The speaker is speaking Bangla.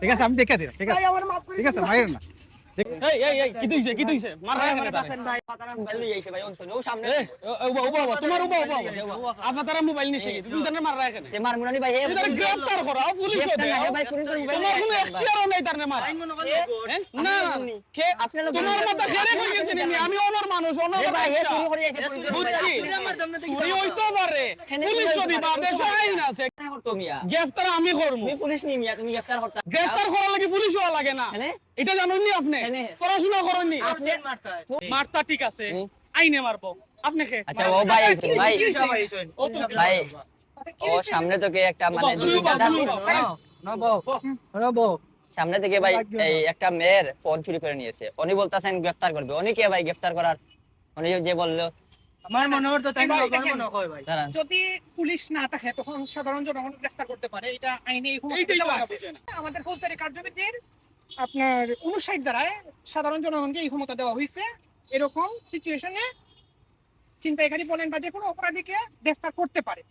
ঠিক আছে আমি দেখে দিই, ঠিক আছে ঠিক আছে মাইর না। এই কি তুইছে মার রাখেন ভাই পাতারা মোবাইল নিয়ে আইছে ভাই অন্তত ও সামনে তোমার আপনার তারা মোবাইল নিছে কি তুমি তারে মার রাখেন তে মার মুনানি ভাই এটা গ্রেফতার করা পুলিশ দে ভাই পুলিশ তো মোবাইল তোমার কোনো এখতিয়ারও নাই তারে মার না কে আপনারা তোমার মাথা খেরে হয়ে গেছে নি আমি ওনার মানুষ ওনার ভাই হে বাচ্চা। চুরি করে আইছে পুলিশ বুঝছি চুরি হইতো পারে পুলিশ যদি বাদেশে আইন আছে করতো মিয়া গ্রেফতার আমি করব তুমি পুলিশ নি মিয়া তুমি গ্রেফতার করতা গ্রেফতার করা লাগে পুলিশ হওয়া লাগে না হ্যাঁ এটা জানেননি আপনি হ্যাঁ। পড়াশোনা করেননি আপনি মারতা ঠিক আছে আইনে মারবো আপনি কে আচ্ছা ও ভাই ভাই ও তো ভাই ও সামনে থেকে একটা মানে সামনে থেকে ভাই এই একটা মেয়ের ফোন চুরি করে নিয়েছে উনি বলতাছেন গ্রেফতার করবে উনি কে ভাই গ্রেফতার করার উনি যে বললো আমার মনে হতো তাই না মনে হয় ভাই দাঁড়ান যদি পুলিশ না থাকে তখন সাধারণ জনগণ গ্রেফতার করতে পারে, এটা আইনে এইটাই দেওয়া জানা আছে। বুঝে না। আমাদের ফৌজদারি কার্যবিধির আপনার 59 ধারায় সাধারণ জনগণকে এই ক্ষমতা দেওয়া হয়েছে এরকম সিচুয়েশনে ছিনতাইকারী বলেন বা যে কোনো অপরাধীকে গ্রেফতার করতে পারে।